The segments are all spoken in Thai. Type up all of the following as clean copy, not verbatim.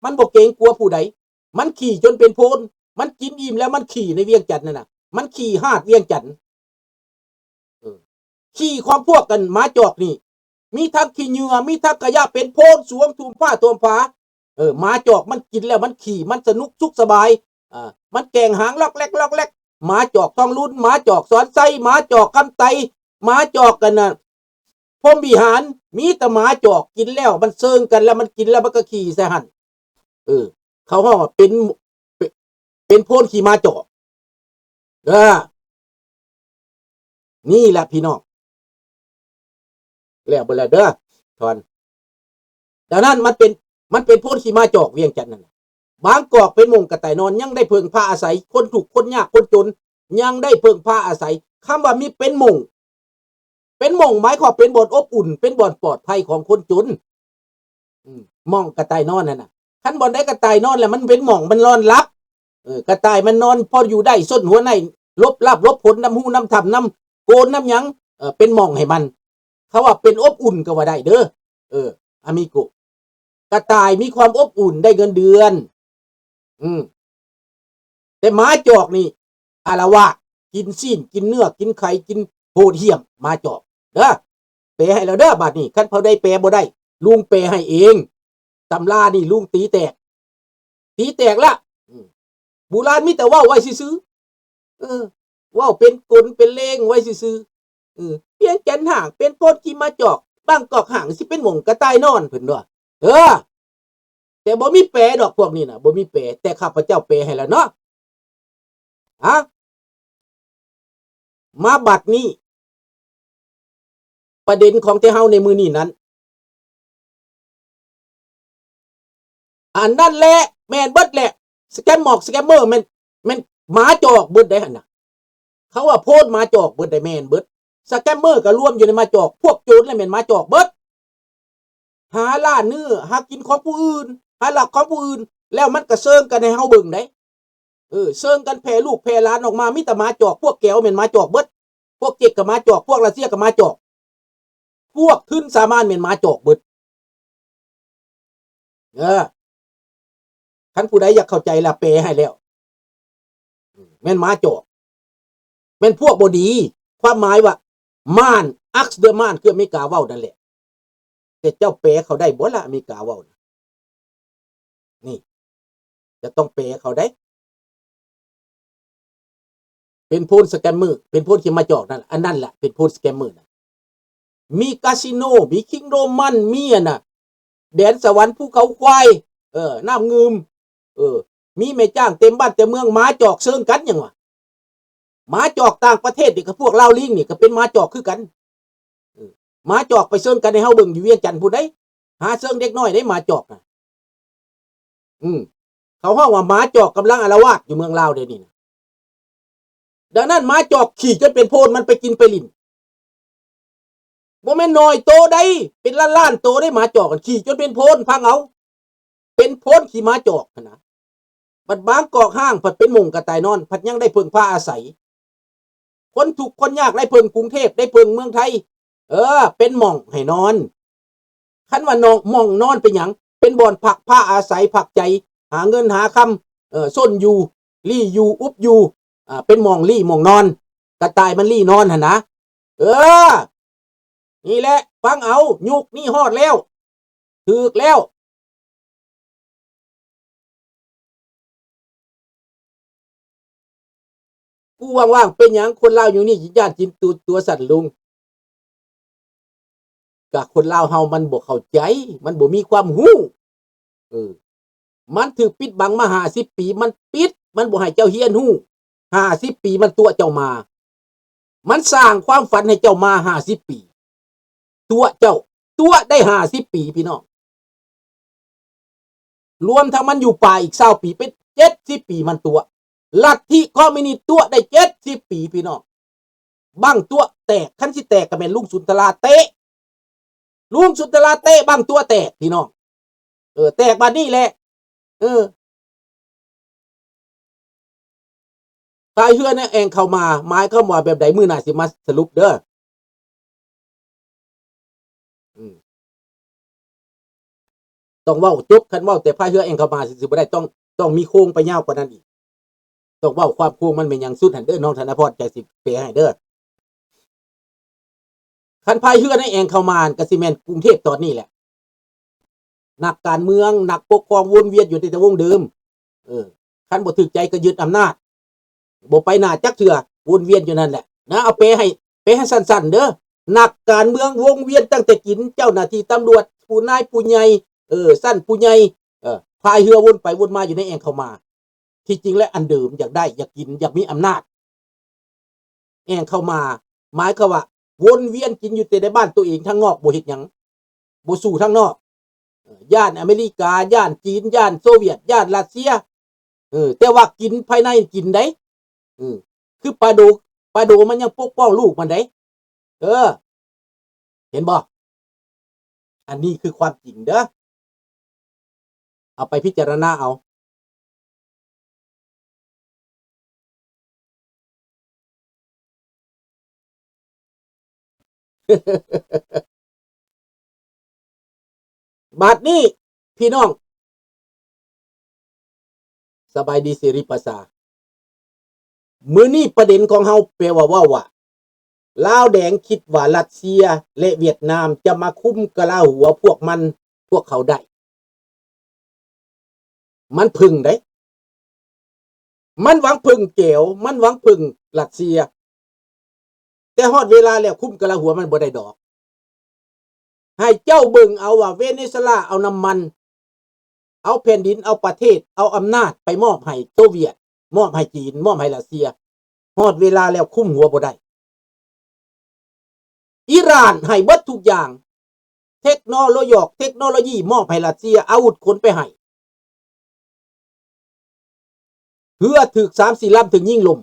มันบ่เกรงกลัวผู้ใดมันขี่จนเป็นโพนมันกินอิ่มแล้วมันขี่ในเวียงจันทน์นั่นน่ะมันขี่หาดเวียงจันทน์ขี่ของพวกกันหมาจอกนี่มีทั้งขี้เหงื่อมีทั้งขยะเป็นโพนสวงทุมผ้าตัวฟ้าหมาจอกมันกินแล้วมันขี่มันสนุกสุขสบายมันแกงหางล็อกแรกล็อกแรกหมาจอกทองรุ่นหมาจอกสอนไส้หมาจอกคำไตหมาจอกกันน่ะพรหมวิหารมีแต่หมาจอกกินแล้วมันเซิงกันแล้วมันกินแล้วมันก็ขี่ใส่หันเขาว่าเป็นโพนขี่หมาจอกนี่แหละพี่น้องแล้วบ่แล้วเด้อทอนดังนั้นมันเป็นโพนขี่หมาจอกเวียงจันทน์นั่นบางกอกเป็นมุงกระต่ายนอนยังได้เพิ่งพาอาศัยคนถูกคนยากคนจนยังได้เพิ่งพาอาศัยคำว่ามีเป็นมุงหมายความเป็นบ่อนอบอุ่นเป็นบ่อนปลอดภัยของคนจนมองกระต่ายนอนนั่นน่ะคันบ่อนได้กระต่ายนอนแล้วมันเป็นหม่องมันนอนรับกระต่ายมันนอนพออยู่ได้ส้นหัวในลบลับลบผลน้ำหูน้ำถ่ำน้ำโกนน้ำยังเป็นหม่องให้มันเขาว่าเป็นอบอุ่นก็ว่าได้เด้ออามิโกกระต่ายมีความอบอุ่นได้เงินเดือนแต่หมาจอกนี่อาละวาดกินซีนกินเนื้อกินไข่กินโหดเหี้ยมหมาจอกเด้อแปลให้แล้วเด้อบัดนี้คันเขาได้แปลบ่ได้ลุงแปลให้เองตำรานี่ลุงตีแตกละโบราณมีแต่ว่าไว้ซื่อว่าเป็นกลเป็นเลงไว้ซื่อเพียงแก่นห่างเป็นโพดขี่หมาจอกบางกอกห่างสิเป็นหม่องกระต่ายนอนเพิ่นว่าแต่บ่มีแปลดอกพวกนี้น่ะบ่มีแปลแต่ข้าพเจ้าแปลให้แล้วเนาะมาบัดนี้ประเด็นของเฮาในมือนี้นั้นอันนั่นแหละแม่นเบิดแหละสแกมเมอร์แม่นหมาจอกเบิดได้หั่นน่ะเขาว่าโพดหมาจอกเบิดได้แม่นเบิดสแกมเมอร์ก็รวมอยู่ในหมาจอกพวกโจรและแม่นหมาจอกเบิดหาล่าเนื้อหากินของผู้อื่นหาหลักของผู้อื่นแล้วมันก็เซิงกันให้เฮาเบิ่งได้เซิงกันแผ่ลูกแผ่หลานออกมามีแต่หมาจอกพวกแก้วแม่นหมาจอกเบิดพวกเจ๊กก็หมาจอกพวกรัสเซียก็หมาจอกพวกทุนสามานแม่นหมาจอกเบิดท่านผู้ใดอยากเข้าใจละแปลให้แล้วแม่นหมาจอกแม่นพวกบ่ดีความหมายว่าม่านอักเดอร์ม่านคืออเมริกาเว้านั่นแหละแต่เจ้าแปลเขาได้บ่ล่ะอเมริกาเว้านี่จะต้องแปลเขาได้เป็นโพนสแกมเมอร์เป็นโพนขี่หมาจอกนั่นอันนั้นแหละเป็นโพนสแกมเมอร์นะมีคาสิโนมีคิงโรมันมีน่ะแดนสวรรค์ภูเขาควายน้ำงืมมีแม่จ้างเต็มบ้านเต็มเมืองหมาจอกเซิงกันยังวะหมาจอกต่างประเทศนี่ก็พวกลาวลิงนี่ก็เป็นหมาจอกคือกันหมาจอกไปเซิงกันในเฮาเบิ่งอยู่เวียงจันทน์ผู้ใดหาเซิงเด็กน้อยได้หมาจอกน่ะเขาฮ้องว่าหมาจอกกำลังอาละวาดอยู่เมืองลาวเดี๋ยวนี้ดังนั้นหมาจอกขี่จนเป็นโพนมันไปกินไปลิ่นบ่แม่นน้อยโตได้เป็นล้านๆโตได้หมาจอกกันขี่จนเป็นโพนพังเอาเป็นโพนขี่หมาจอกนะบัดบางกอกห้างผัดเป็นหม่องกระต่ายนอนผัดยังได้เพิ่งพาอาศัยคนทุกคนยากได้เพิ่งกรุงเทพได้เพิ่งเมืองไทยเป็นหม่องให้นอนคันว่านอนหม่องนอนเป็นหยังเป็นบ่อนผักผ้าอาศัยผักใจหาเงินหาคำส้นอยู่ลี่อยู่อุบอยู่เป็นหม่องลี่หม่องนอนกระต่ายมันลี่นอนหั่นนะนี่แหละฟังเอายุคนี่ฮอดแล้วถึกแล้วกูว่างๆเป็นหยังคนลาวอยู่นี่ญาติจินตัวสั่นลุงกะคนลาวเฮามันบ่เข้าใจมันบ่มีความรู้มันถูกปิดบังมา50 ปีมันปิดมันบ่ให้เจ้าเฮียนรู้50 ปีมันตัวเจ้ามามันสร้างความฝันให้เจ้ามา50 ปีตัวเจ้าตัวได้50 ปีพี่น้องรวมทั้งมันอยู่ป่าอีก20 ปีเป็น70 ปีมันตัวลัทธิคอมมิวนิสต์ตัวได้70 ปีพี่น้องบังตัวแตกคันสิแตกก็แม่นลุงสุนทราเตะบังตัวแตกพี่น้องแตกบัดนี้แหละตายเฮือเนี่ยแองเข้ามาหมายเข้ามาแบบใดมื้อหน้าสิมาสรุปเด้อ ต้องเว้าจบคันเว้าแต่พายเรือเองเข้ามาสิบ่ได้ต้องมีโค้งไปยาวกว่านั้นอีกต้องเว้าความโค้งมันเป็นหยังสุดหั่นเด้อน้องธนพรใจสิแปลให้เด้อคันพายเรือในเองเข้ามาก็สิแม่นกรุงเทพตอนนี้แหละนักการเมืองนักปกครองวนเวียนอยู่ในแต่วงเดิมคันบ่ถูกใจก็ยึดอำนาจบ่ไปหน้าจักเทื่อวนเวียนอยู่นั่นแหละนะเอาแปลให้สั้นๆเด้อนักการเมืองวงเวียนตั้งแต่กินเจ้าหน้าที่ตำรวจผู้นายผู้ใหญ่สั้นผู้ใหญ่พายเรือวนไปวนมาอยู่ในแอ่งเข้ามาที่จริงแล้วอันเดิมอยากได้อยากกินอยากมีอำนาจแอ่งเข้ามาหมายความว่าวนเวียนกินอยู่แต่ในบ้านตัวเองทางนอกบ่เฮ็ดหยังบ่สู้ทางนอกย่านอเมริกาย่านจีนย่านโซเวียตย่านรัสเซียแต่ว่ากินภายในกินได้คือปลาโดมันยังปกป้องลูกมันได้เห็นบ่อันนี้คือความจริงเด้อเอาไปพิจารณาเอาบัดนี้พี่น้องสบายดีสิริภาษามื้อนี้ประเด็นของเฮาแปลว่าลาวแดงคิดว่ารัสเซียและเวียดนามจะมาคุมกะลาหัวพวกเขาได้มันพึ่งได้มันหวังพึ่งเก๋วมันหวังพึ่งรัสเซียแต่ฮอดเวลาแล้วคุมกะลาหัวมันบ่ได้ดอกให้เจ้าเบิ่งเอาว่าเวเนซุเอลาเอาน้ำมันเอาแผ่นดินเอาประเทศเอาอำนาจไปมอบให้โซเวียตมอบให้จีนมอบให้รัสเซียฮอดเวลาแล้วคุมหัวบ่ได้อิหร่านให้เบิดทุกอย่างเทคโนโลยีมอบให้รัสเซียอาวุธขนไปให้เรือถึก 3-4 ลำถึงยิงลม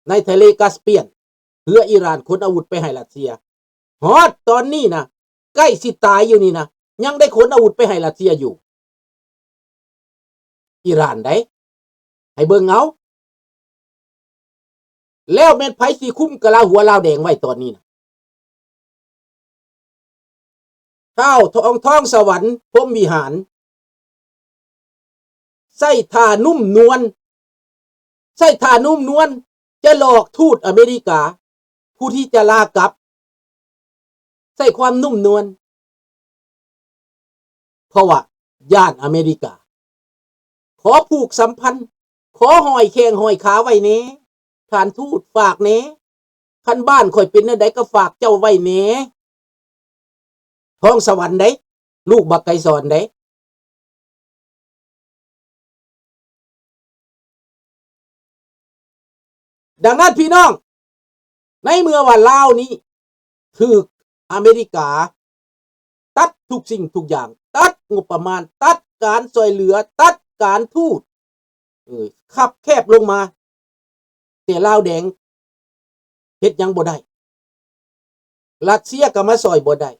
ในทะเลกาสเปียนเรืออิหร่านขนอาวุธไปให้รัสเซียฮอดตอนนี้นะใกล้สิตายอยู่นี่นะยังได้ขนอาวุธไปให้รัสเซียอยู่อิหร่านได้ให้เบิ่งเอาแล้วแม่นไผสิคุมกะลาหัวลาวแดงไว้ตอนนี้นะข้าวทองสวรรค์พรหมวิหารใส่ท่านุ่มนวลจะหลอกทูตอเมริกาผู้ที่จะลากลับใส่ความนุ่มนวลเพราะว่าย่านอเมริกาขอผูกสัมพันธ์ขอหอยแข้งหอยขาไว้เน้ท่านทูตฝากเน้คันบ้านข่อยเป็นอันใดก็ฝากเจ้าไว้เน้ทองสวรรค์ได้ลูกบักไก่สอนได้ดังนั้นพี่น้องในเมื่อว่าลาวนี้ถูกอเมริกาตัดทุกสิ่งทุกอย่างตัดงบประมาณตัดการช่วยเหลือตัดการทูตขับแคบลงมาแต่ลาวแดงเฮ็ดยังบ่ได้รัสเซียก็มาซอยบ่ได้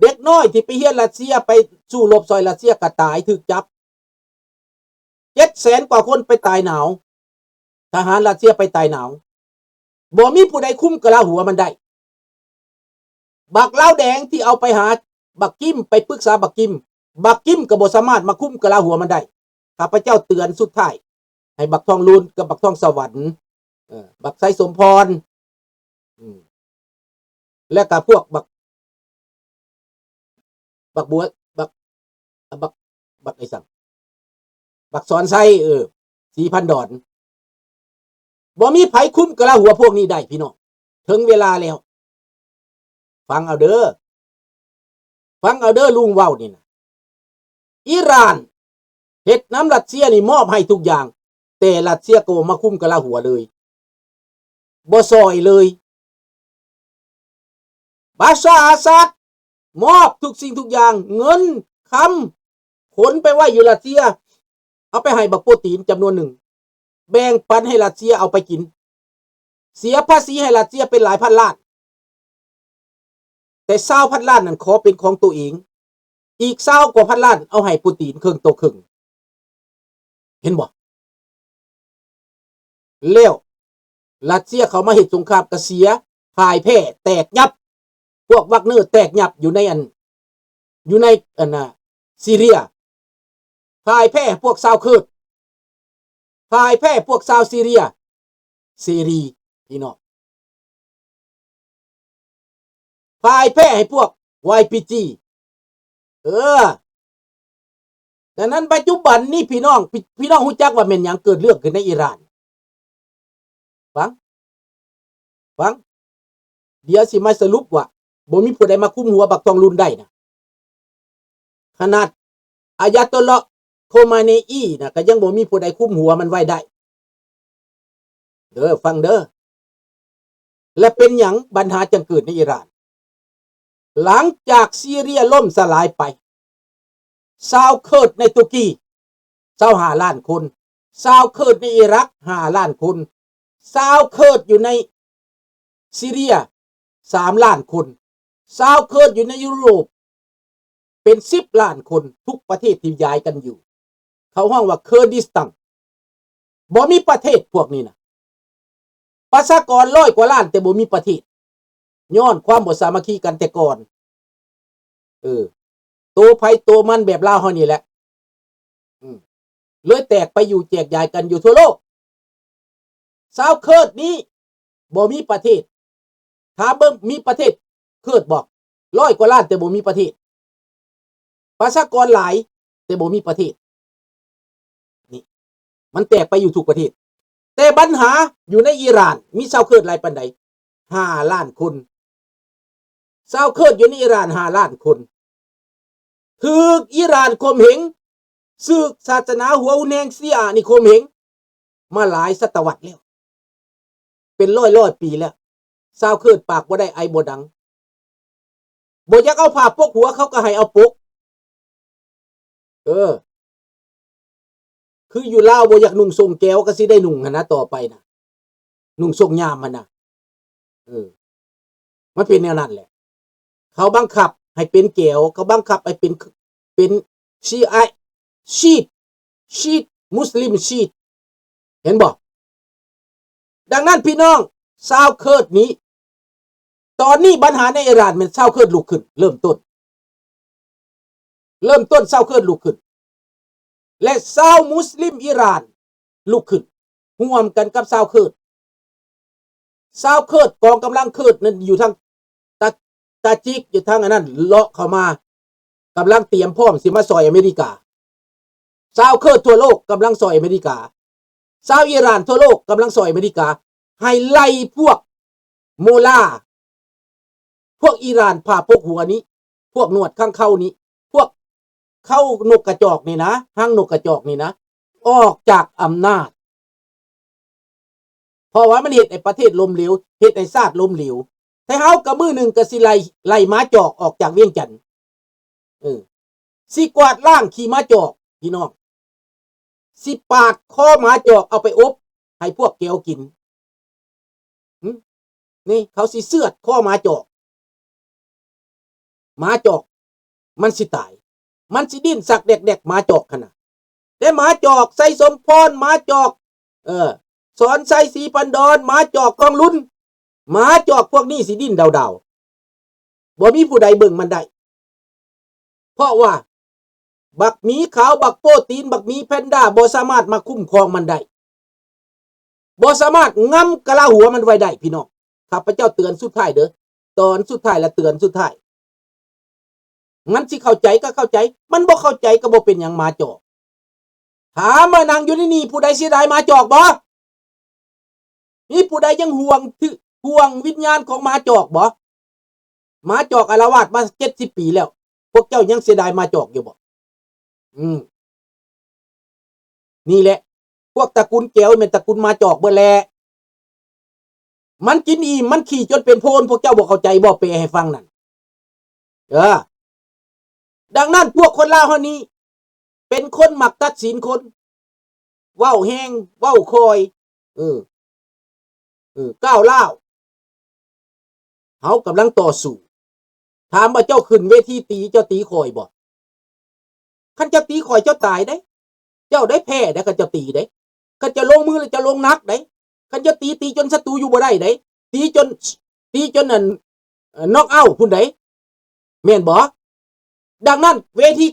เด็กน้อยที่ไปเฮียนรัสเซียไปสู้รบซอยรัสเซียก็ตายถูกจับ700,000กว่าคนไปตายหนาวทหารรัสเซียไปตายหนาวบ่มีผู้ใดคุ้มกะลาหัวมันได้บักลาวแดงที่เอาไปหาบักกิมไปปรึกษาบักกิมก็บ่สามารถมาคุ้มกะลาหัวมันได้ข้าพเจ้าเตือนสุดท้ายให้บักทองลูนกับบักทองสวรรค์บักไสสมพรและก็พวกบักบัวบักไอ้สั่งบักสอนไส้4,000 ดอนบ่มีไผคุ้มกะลาหัวพวกนี้ได้พี่น้องถึงเวลาแล้วฟังเอาเด้อลุงเว้านี่นะอิหร่านเฮ็ดน้ำรัสเซียนี่มอบให้ทุกอย่างแต่รัสเซียก็มาคุ้มกะลาหัวเลยบ่ซอยเลยบาชาร์อาซัดมอบทุกสิ่งทุกอย่างเงินคำขนไปไว้อยู่รัสเซียเอาไปให้บักโปรตีนจำนวนหนึ่งแบ่งปันให้รัสเซียเอาไปกินเสียภาษีให้รัสเซียเป็นหลายพันล้านแต่20,000 ล้านนั้นขอเป็นของตัวเองอีก20 กว่าพันล้านเอาให้ปูตินครึ่งต่อครึ่งเห็นบ่แล้วรัสเซียเขามาเฮ็ดสงครามก็เสียพ่ายแพ้แตกยับพวกวักเนอร์แตกยับอยู่ในอัน อยู่ในซีเรียพ่ายแพ้พวกชาวเคิร์ดพ่ายแพ้พวกชาวซีเรียเสรีพี่น้องพ่ายแพ้ให้พวก YPG ดังนั้นปัจจุบันนี้พี่น้องรู้จักว่าแม่นหยังเกิดเรื่องขึ้นในอิหร่านฟังเดี๋ยวสิมาสรุปว่าบ่มีผู้ใดมาคุมหัวบักทองรุนได้นะขนาดอายาตอลลอฮ์โคมาเนอีนะก็ยังบ่มีผู้ใดคุมหัวมันไว้ได้ฟังเด้อและเป็นหยังปัญหาจึงเกิดในอิหร่านหลังจากซีเรียล่มสลายไปชาวเคิร์ดในตุรกี25 ล้านคนชาวเคิร์ดในอิรัก5 ล้านคนชาวเคิร์ดอยู่ในซีเรีย3 ล้านคนชาวเคิร์ดอยู่ในยุโรปเป็น10 ล้านคนทุกประเทศที่ย้ายกันอยู่เขาห้องว่าเคอร์ดิสตันบ่มีประเทศพวกนี้นะประชากร100 กว่าล้านแต่บ่มีประเทศย้อนความบ่สามัคคีกันแต่ก่อนตัวไผตัวมันแบบลาวเฮานี่แหละเลยแตกไปอยู่แจกจ่ายกันอยู่ทั่วโลกชาวเคิร์ดนี้บ่มีประเทศถ้าเบิ่งมีประเทศเคิร์ดบอก100 กว่าล้านแต่บ่มีประเทศประชากรหลายแต่บ่มีประเทศนี่มันแตกไปอยู่ทุกประเทศแต่ปัญหาอยู่ในอิหร่านมีชาวเคิร์ดหลายปานใด5 ล้านคนชาวเคิร์ดอยู่ในอิหร่าน5 ล้านคนถูกอิหร่านข่มเหงศึกศาสนาหัวอุแนงเสียนี่ข่มเหงมาหลายศตวรรษแล้วเป็นร้อยปีแล้วชาวเคิร์ดปากบ่ได้ไอบ่ดังบ่อยากเอาผ้าปกหัวเขาก็ให้เอาปกคืออยู่ลาวบ่อยากนุ่งทรงแก้วก็สิได้นุ่งหั่นนะต่อไปนะนุ่งทรงยามมันน่ะมันเป็นแนวนั้นแหละเขาบังคับให้เป็นแก้วเขาบังคับให้เป็นชีตมุสลิมชีตเห็นบ่ดังนั้นพี่น้องชาวเคิร์ดนี้ตอนนี้ปัญหาในอิหร่านมันชาวเคิร์ดลุกขึ้นเริ่มต้นชาวเคิร์ดลุกขึ้นและชาวมุสลิมอิหร่านลุกขึ้นร่วมกันกับชาวเคิร์ดกองกำลังเคิร์ดนั้นอยู่ทางตาจิกอยู่ทางอันนั้นเลาะเข้ามากำลังเตรียมพร้อมสิมาซอยอเมริกาชาวเคิร์ดทั่วโลกกำลังซอยอเมริกาชาวอิหร่านทั่วโลกกำลังซอยอเมริกาให้ไล่พวกโมลาพวกอิหร่านผ่าพวกหัวนี้พวกหนวดข้างเข้านี้พวกเข้านกกระจอกนี่นะห้างนกกระจอกนี่นะออกจากอำนาจเพราะว่ามันเฮ็ดให้ประเทศล้มเหลวเฮ็ดให้ชาติล้มเหลวแต่เฮากับมือหนึ่งก็สิไล่ม้าจอกออกจากเวียงจันทน์สิกวาดล้างขี่ม้าจอกพี่น้องสิปาดคอม้าจอกเอาไปอบให้พวกแก้วกินนี่เขาสิเสือดคอม้าจอกมันสิตายมันสิดิ้นสักเด็กๆม้าจอกขนาดแต่ม้าจอกใส่สมพรม้าจอกสอนใส่สีปันดอนม้าจอกกองลุ้นม้าจอกพวกนี้สิดิ้นดาวๆบ่มีผู้ใดเบิ่งมันได้เพราะว่าบักหมีขาวบักโปตีนบักหมีแพนด้าบ่สามารถมาคุ้มครองมันได้บ่สามารถง้ำกะลาหัวมันไว้ได้พี่น้องข้าพเจ้าเตือนสุดท้ายเด้อตอนสุดท้ายและเตือนสุดท้ายงั้นสิเข้าใจก็เข้าใจมันบ่เข้าใจก็บ่เป็นหยังมาจอกถามมานั่งอยู่นี่ผู้ใดเสียดายมาจอกบ่มีผู้ใดยังห่วงวิญญาณของมาจอกบ่มาจอกอาละวาดมา70 ปีแล้วพวกเจ้ายังเสียดายมาจอกอยู่บ่นี่แหละพวกตระกูลแก้วเป็นตระกูลมาจอกเบิดแลมันกินอิ่มมันขี่จนเป็นโพนพวกเจ้าบ่เข้าใจบ่แปลให้ฟังนั่นดังนั้นพวกคนลาวเฮานี้เป็นคนมักตัดสินคนเว้าแห้งเว้าคอยก้าวร้าวเฮากำลังต่อสู้ถามว่าเจ้าขึ้นเวทีตีเจ้าตีคอยบ่คันเจ้าตีคอยเจ้าตายได้เจ้าได้แพ้ได้คันเจ้าตีได้คันจะลงมือแล้วจะลงนักได้คันเจ้าตีจนศัตรูอยู่บ่ได้ได้ตีจนนั่นน็อกเอาท์พุ่นได้แม่นบ่ ดังนั้นเวที